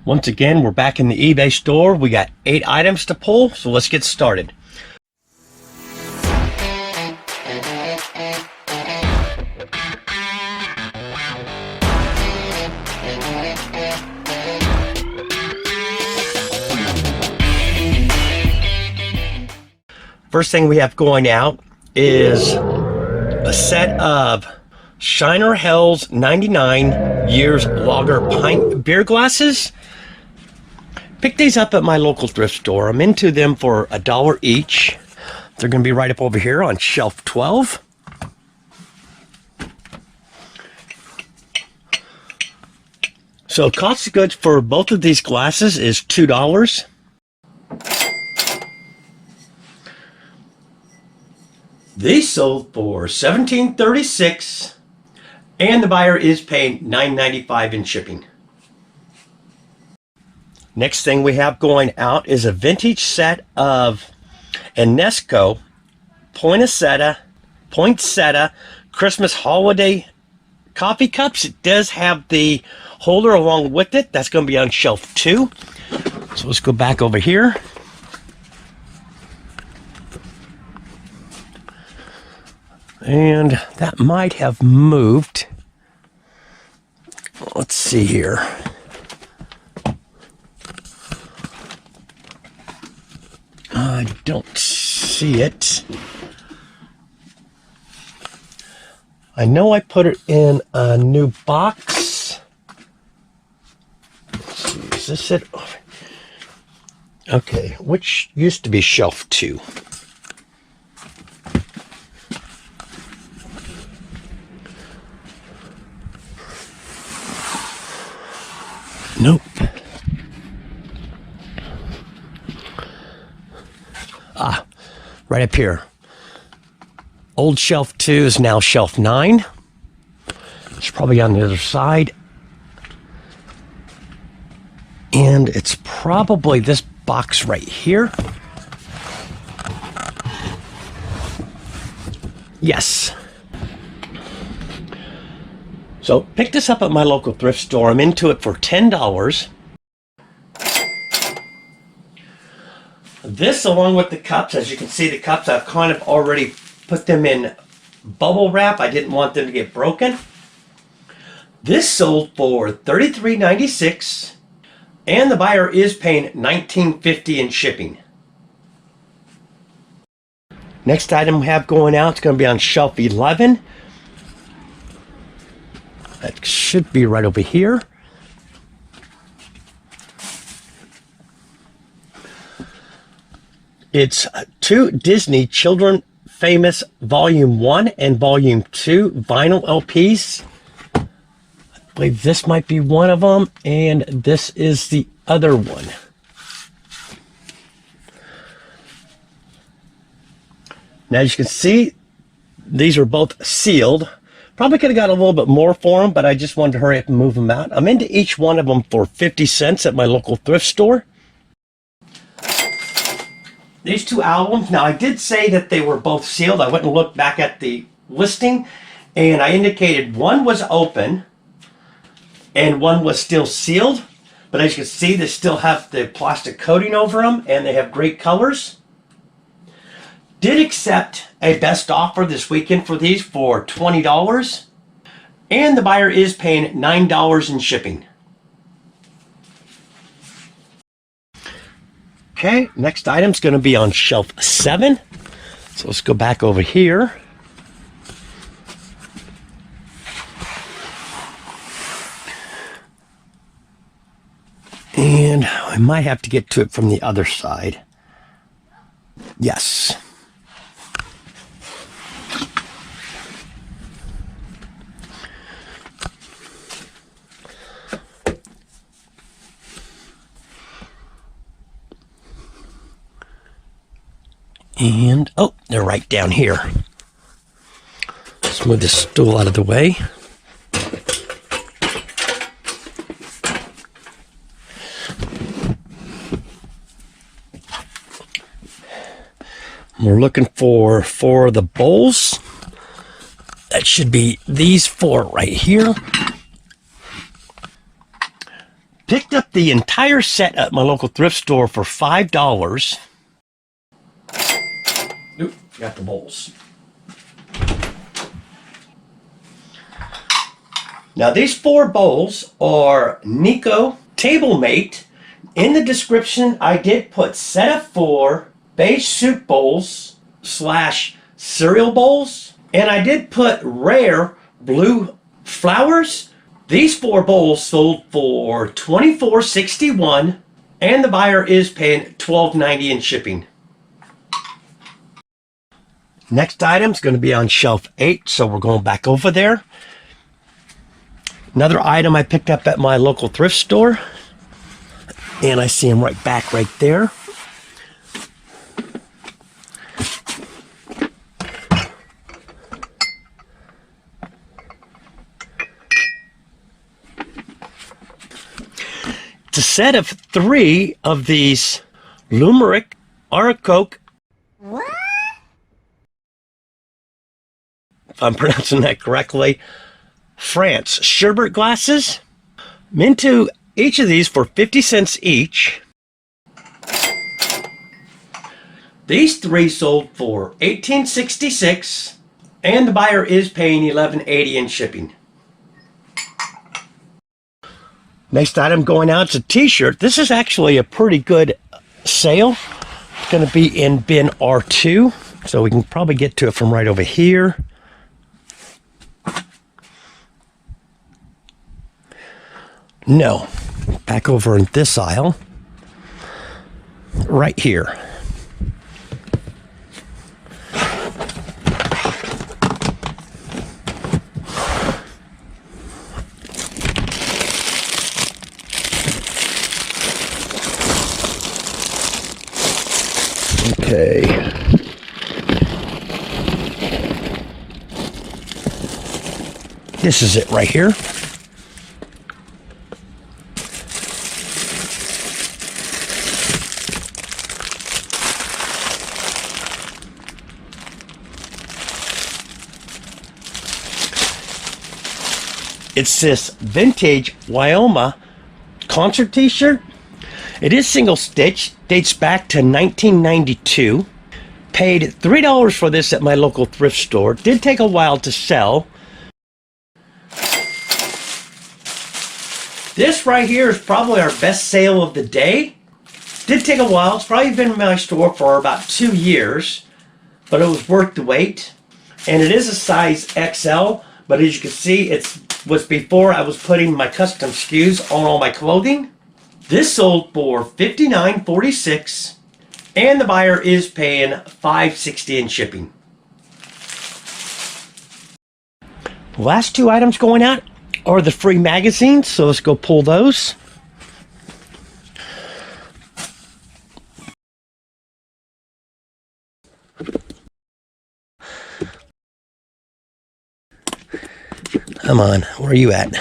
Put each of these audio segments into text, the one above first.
Once again, we're back in the eBay store. We got 8 items to pull, so let's get started. First thing we have going out is a set of Shiner Hell's 99 Years Lager pint beer glasses. Picked these up at my local thrift store. I'm into them for $1 each. They're going to be right up over here on shelf 12. So cost of goods for both of these glasses is $2. These sold for $17.36, and the buyer is paying $9.95 in shipping. Next thing we have going out is a vintage set of Enesco Poinsettia Christmas holiday coffee cups. It does have the holder along with it. That's going to be on shelf 2. So let's go back over here. And that might have moved. Let's see here. I don't see it. I know I put it in a new box. Let's see, is this it? Okay, which used to be shelf 2. Nope. Right up here. Old shelf 2 is now shelf 9. It's probably on the other side. And it's probably this box right here. Yes. So pick this up at my local thrift store. I'm into it for $10. This, along with the cups, as you can see, the cups, I've kind of already put them in bubble wrap. I didn't want them to get broken. This sold for $33.96, and the buyer is paying $19.50 in shipping. Next item we have going out, it's going to be on shelf 11. That should be right over here. It's 2 Disney Children Famous Volume 1 and Volume 2 vinyl LPs. I believe this might be one of them, and this is the other one. Now, as you can see, these are both sealed. Probably could have got a little bit more for them, but I just wanted to hurry up and move them out. I'm into each one of them for 50 cents at my local thrift store. These 2 albums, now I did say that they were both sealed. I went and looked back at the listing, and I indicated one was open and one was still sealed. But as you can see, they still have the plastic coating over them, and they have great colors. Did accept a best offer this weekend for these for $20, and the buyer is paying $9 in shipping. Okay, next item's going to be on shelf 7. So let's go back over here. And I might have to get to it from the other side. Yes. And, oh, they're right down here. Let's move this stool out of the way. We're looking for 4 of the bowls. That should be these 4 right here. Picked up the entire set at my local thrift store for $5. Oop, got the bowls. Now these 4 bowls are Nico Table Mate. In the description, I did put set of 4 beige soup bowls / cereal bowls. And I did put rare blue flowers. These 4 bowls sold for $24.61, and the buyer is paying $12.90 in shipping. Next item is going to be on shelf 8, so we're going back over there. Another item I picked up at my local thrift store, and I see them right there. It's a set of 3 of these Lumeric Aracoke. What? If I'm pronouncing that correctly, France sherbet glasses. I'm into each of these for 50 cents each. These 3 sold for $18.66, and the buyer is paying $11.80 in shipping. Next item going out is a t-shirt. This is actually a pretty good sale. It's going to be in bin R2, so we can probably get to it from right over here. No, back over in this aisle, right here. Okay. This is it right here. It's this vintage Wyoming concert t-shirt. It is single stitch, dates back to 1992. Paid $3 for this at my local thrift store. Did take a while to sell. This right here is probably our best sale of the day. Did take a while. It's probably been in my store for about 2 years, but it was worth the wait. And it is a size XL, but as you can see, it was before I was putting my custom SKUs on all my clothing. This sold for $59.46, and the buyer is paying $5.60 in shipping. The last 2 items going out are the free magazines, so let's go pull those. Come on, where are you at?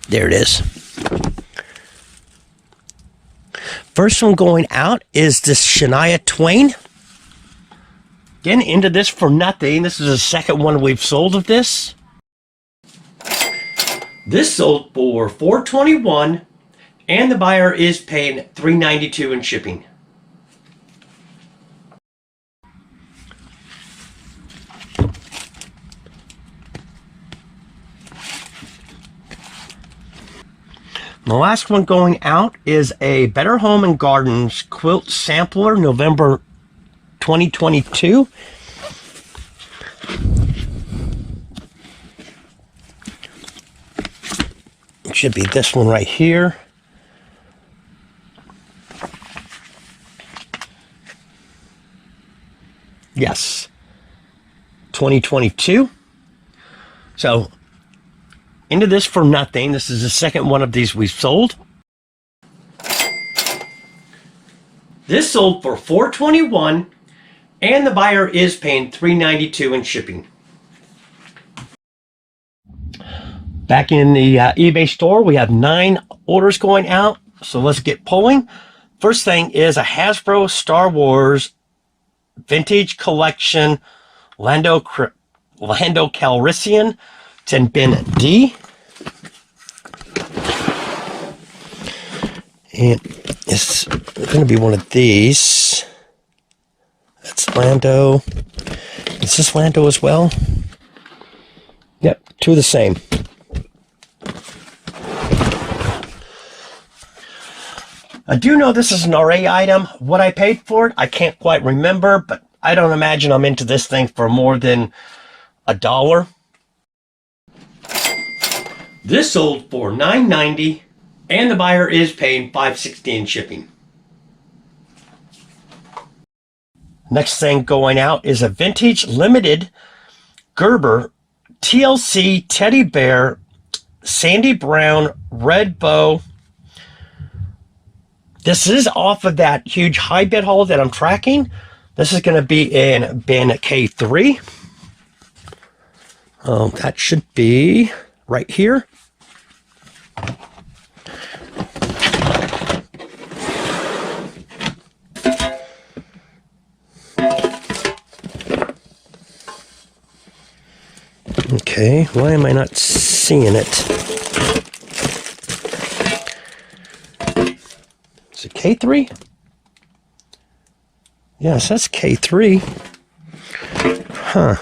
There it is. First one going out is this Shania Twain. Getting into this for nothing. This is the second one we've sold of this. This sold for $4.21, and the buyer is paying $3.92 in shipping. The last one going out is a Better Home and Gardens quilt sampler, November 2022. It should be this one right here. Yes, 2022. So, into this for nothing. This is the second one of these we've sold. This sold for $4.21, and the buyer is paying $3.92 in shipping. Back in the eBay store, we have 9 orders going out, so let's get pulling. First thing is a Hasbro Star Wars Vintage Collection Lando Lando Calrissian. It's in bin D. And it's going to be one of these. That's Lando. Is this Lando as well? Yep, two of the same. I do know this is an RA item. What I paid for it, I can't quite remember, but I don't imagine I'm into this thing for more than $1. This sold for $9.90, and the buyer is paying $5.60 in shipping. Next thing going out is a vintage limited Gerber TLC teddy bear sandy brown red bow. This is off of that huge high bid haul that I'm tracking. This is going to be in bin K3. That should be right here. Okay, why am I not seeing it? Is it K3? Yes, that's K3. Huh.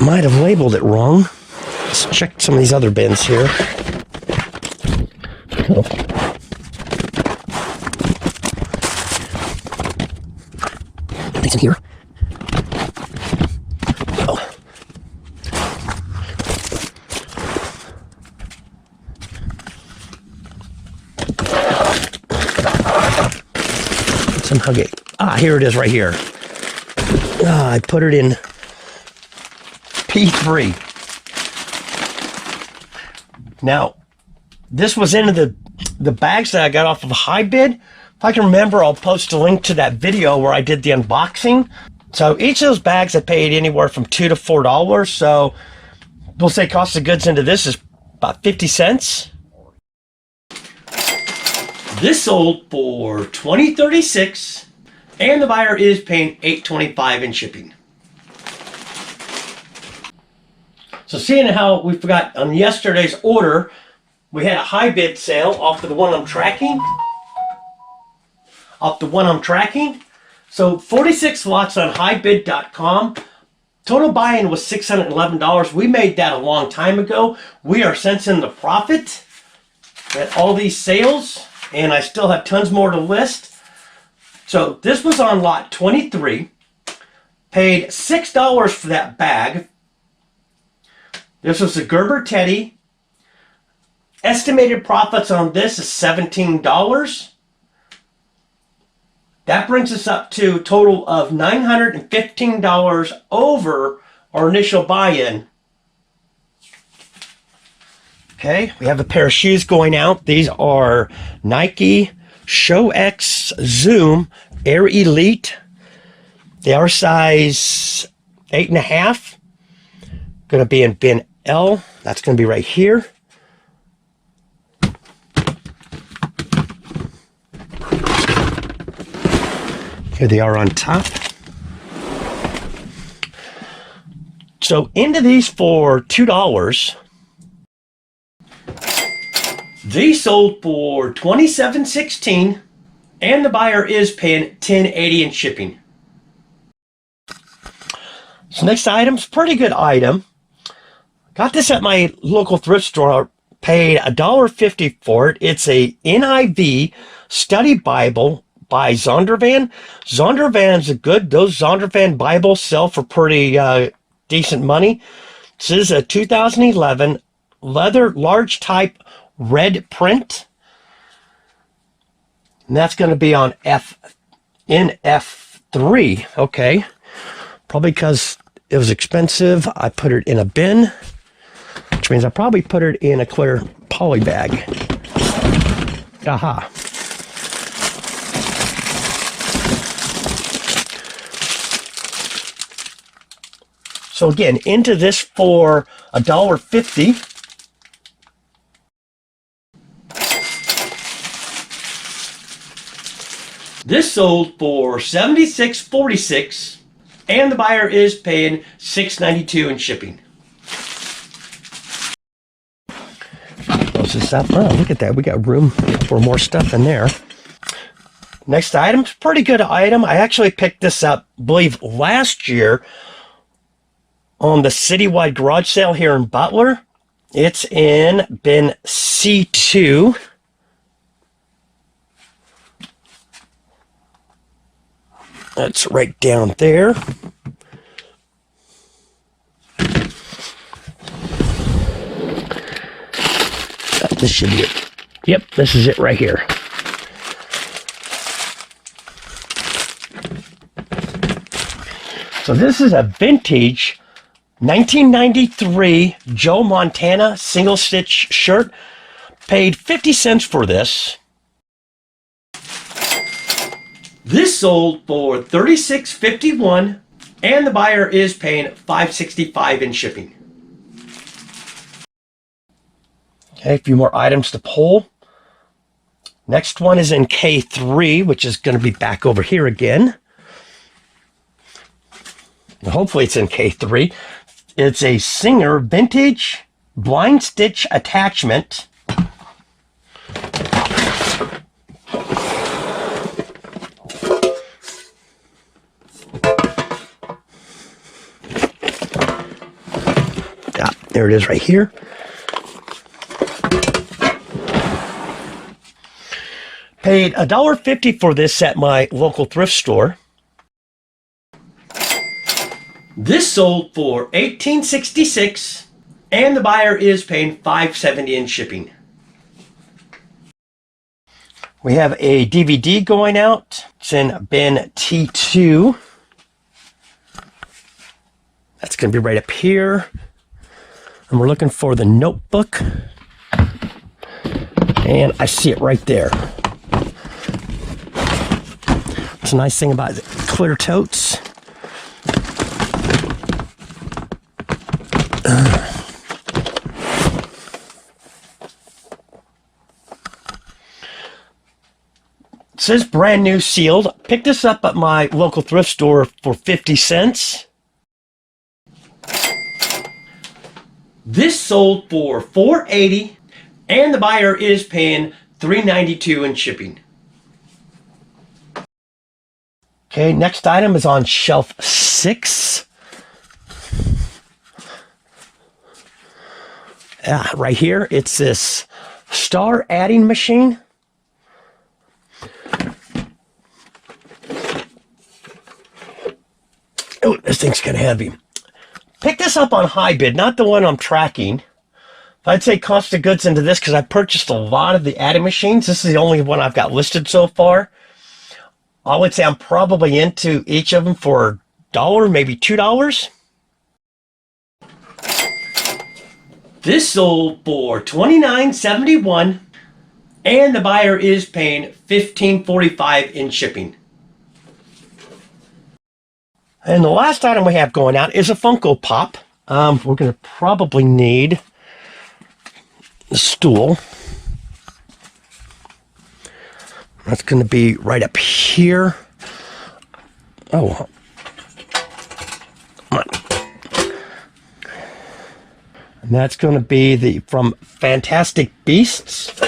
Might have labeled it wrong. Let's check some of these other bins here. Oh. It's in here. Oh. Some Huggy. Here it is right here. I put it in P3. Now, this was into the bags that I got off of High Bid. If I can remember, I'll post a link to that video where I did the unboxing. So each of those bags I paid anywhere from $2 to $4. So we'll say cost of goods into this is about 50 cents. This sold for $20.36, and the buyer is paying $8.25 in shipping. So seeing how we forgot on yesterday's order, we had a high bid sale off of the one I'm tracking. So 46 lots on highbid.com. Total buy-in was $611. We made that a long time ago. We are sensing the profit at all these sales, and I still have tons more to list. So this was on lot 23. Paid $6 for that bag. This was a Gerber Teddy. Estimated profits on this is $17. That brings us up to a total of $915 over our initial buy-in. Okay, we have a pair of shoes going out. These are Nike Show X Zoom Air Elite. They are size 8.5. Going to be in bin L. That's going to be right here. Here they are on top. So into these for $2. These sold for $27.16, and the buyer is paying $10.80 in shipping. So next item's pretty good item. Got this at my local thrift store. Paid $1.50 for it. It's a NIV study Bible by Zondervan. Zondervan's a good. Those Zondervan Bibles sell for pretty decent money. This is a 2011 leather large type red print, and that's going to be on F3. Okay, probably because it was expensive, I put it in a bin, which means I probably put it in a clear poly bag. Aha. So again, into this for $1.50. This sold for $76.46, and the buyer is paying $6.92 in shipping. Close this up. Oh, look at that. We got room for more stuff in there. Next item, pretty good item. I actually picked this up, I believe, last year on the citywide garage sale here in Butler. It's in bin C2. That's right down there. This should be it. Yep, this is it right here. So this is a vintage 1993 Joe Montana single stitch shirt. Paid 50 cents for this. This sold for $36.51, and the buyer is paying $5.65 in shipping. Okay, a few more items to pull. Next one is in K3, which is going to be back over here again. Hopefully it's in K3. It's a Singer vintage blind stitch attachment. There it is right here. Paid $1.50 for this at my local thrift store. This sold for $18.66, and the buyer is paying $5.70 in shipping. We have a DVD going out. It's in bin T2. That's going to be right up here. And we're looking for the Notebook. And I see it right there. What's a nice thing about it, clear totes. It says brand new sealed. Picked this up at my local thrift store for 50 cents. This sold for $4.80, and the buyer is paying $3.92 in shipping. Okay, next item is on shelf 6. Right here, it's this star adding machine. Oh, this thing's kind of heavy. Pick this up on high bid, not the one I'm tracking. I'd say cost of goods into this because I purchased a lot of the adding machines. This is the only one I've got listed so far. I would say I'm probably into each of them for $1, maybe $2. This sold for $29.71, and the buyer is paying $15.45 in shipping. And the last item we have going out is a Funko Pop. We're going to probably need the stool. That's going to be right up here. Oh, come on. And that's going to be from Fantastic Beasts.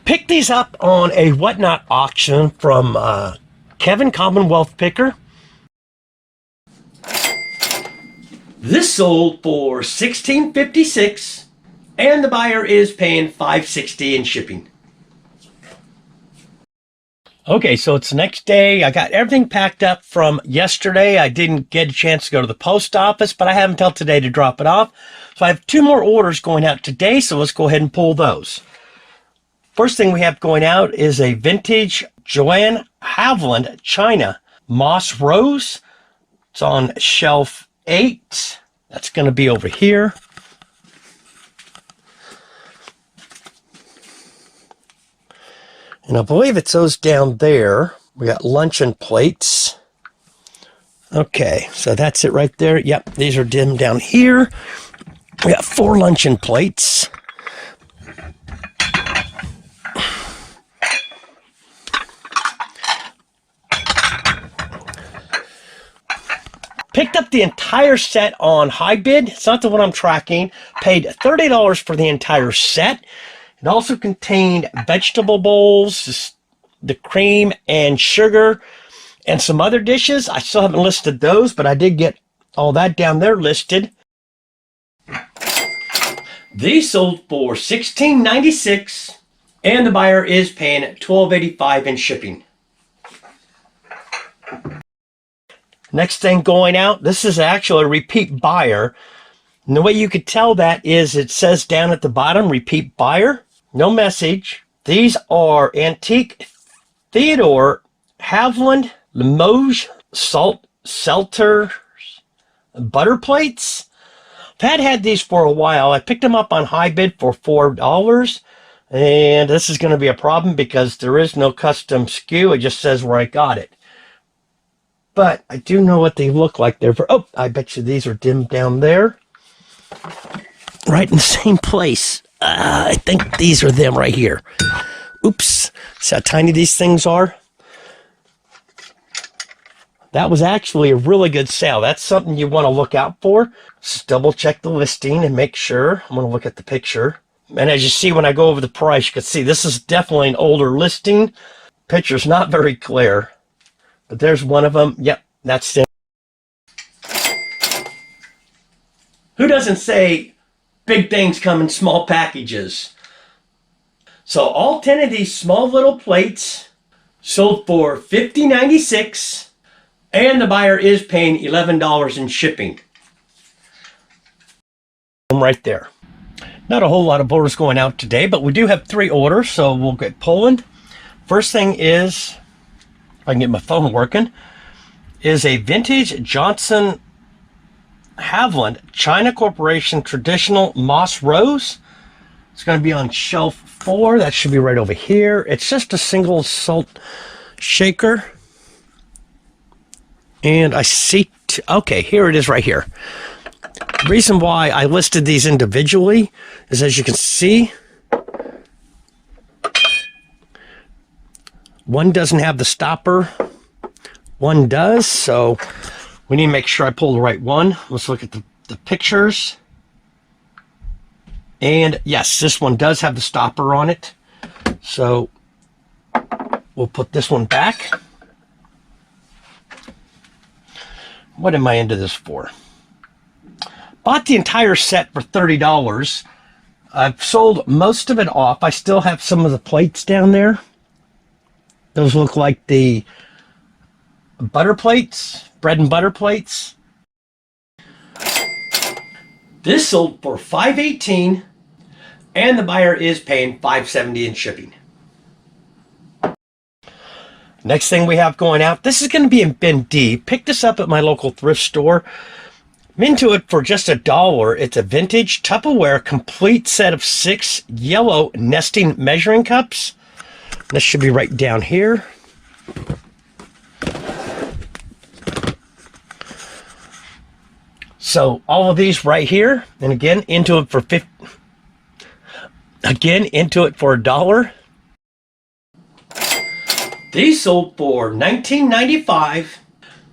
Picked these up on a Whatnot auction from Kevin Commonwealth Picker. This sold for $16.56, and the buyer is paying $5.60 in shipping. Okay, so it's the next day. I got everything packed up from yesterday. I didn't get a chance to go to the post office, but I have until today to drop it off. So I have 2 more orders going out today, so let's go ahead and pull those. First thing we have going out is a vintage Joanne Havland China Moss Rose. It's on shelf 8. That's going to be over here. And I believe it's those down there. We got luncheon plates. Okay, so that's it right there. Yep, these are dim down here. We got 4 luncheon plates. Picked up the entire set on high bid. It's not the one I'm tracking. Paid $30 for the entire set. It also contained vegetable bowls, the cream and sugar, and some other dishes. I still haven't listed those, but I did get all that down there listed. These sold for $16.96, and the buyer is paying $12.85 in shipping. Next thing going out, this is actually a repeat buyer. And the way you could tell that is it says down at the bottom, repeat buyer, no message. These are antique Theodore Haviland Limoges salt seltzer butter plates. I've had these for a while. I picked them up on high bid for $4. And this is going to be a problem because there is no custom SKU. It just says where I got it. But I do know what they look like. They're for, oh, I bet you these are dimmed down there. Right in the same place. I think these are them right here. Oops. See how tiny these things are? That was actually a really good sale. That's something you want to look out for. Just double check the listing and make sure. I'm going to look at the picture. And as you see, when I go over the price, you can see this is definitely an older listing. Picture's not very clear. But there's one of them. Yep, that's them. Who doesn't say big things come in small packages? So all 10 of these small little plates sold for $50.96, and the buyer is paying $11 in shipping. Right there. Not a whole lot of orders going out today, but we do have 3 orders, so we'll get pulling. First thing is, if I can get my phone working, is a vintage Johnson Haviland China Corporation traditional moss rose. It's going to be on shelf 4. That should be right over here. It's just a single salt shaker. And I see, okay, here it is right here. The reason why I listed these individually is, as you can see, one doesn't have the stopper, one does, so we need to make sure I pull the right one. Let's look at the pictures. And yes, this one does have the stopper on it. So we'll put this one back. What am I into this for? Bought the entire set for $30. I've sold most of it off. I still have some of the plates down there. Those look like the butter plates, bread and butter plates. This sold for $5.18, and the buyer is paying $5.70 in shipping. Next thing we have going out, this is going to be in bin D. Picked this up at my local thrift store. I'm into it for just $1. It's a vintage Tupperware complete set of 6 yellow nesting measuring cups. This should be right down here. So all of these right here, and again into it for $1. These sold for $19.95,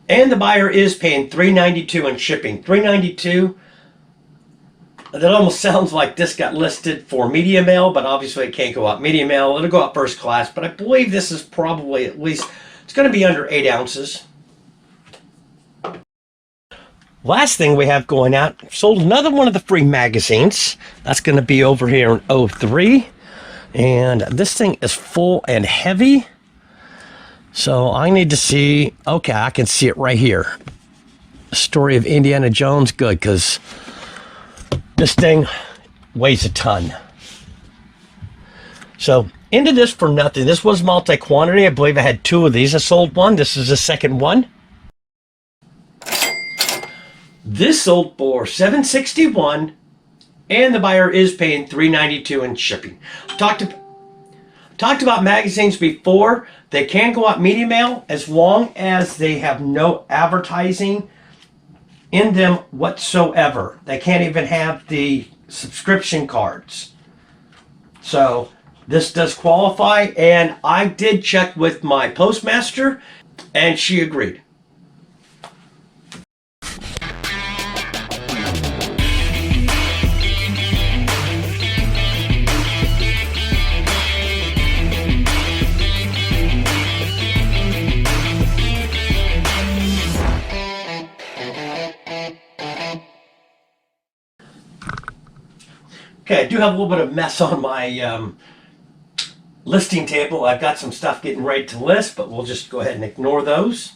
and the buyer is paying $3.92 in shipping. $3.92. That almost sounds like this got listed for media mail, but obviously it can't go out media mail. It'll go out first class, but I believe this is probably at least, it's going to be under 8 ounces. Last thing we have going out, sold another one of the free magazines. That's going to be over here in 03. And this thing is full and heavy. So I need to see, okay, I can see it right here. Story of Indiana Jones, good, because this thing weighs a ton. So into this for nothing. This was multi-quantity. I believe I had 2 of these. I sold one. This is the second one. This sold for $7.61, and the buyer is paying $3.92 in shipping. Talked about magazines before. They can go out media mail as long as they have no advertising in them whatsoever. They can't even have the subscription cards. So this does qualify, and I did check with my postmaster, and she agreed. Okay, I do have a little bit of mess on my listing table. I've got some stuff getting ready to list, but we'll just go ahead and ignore those.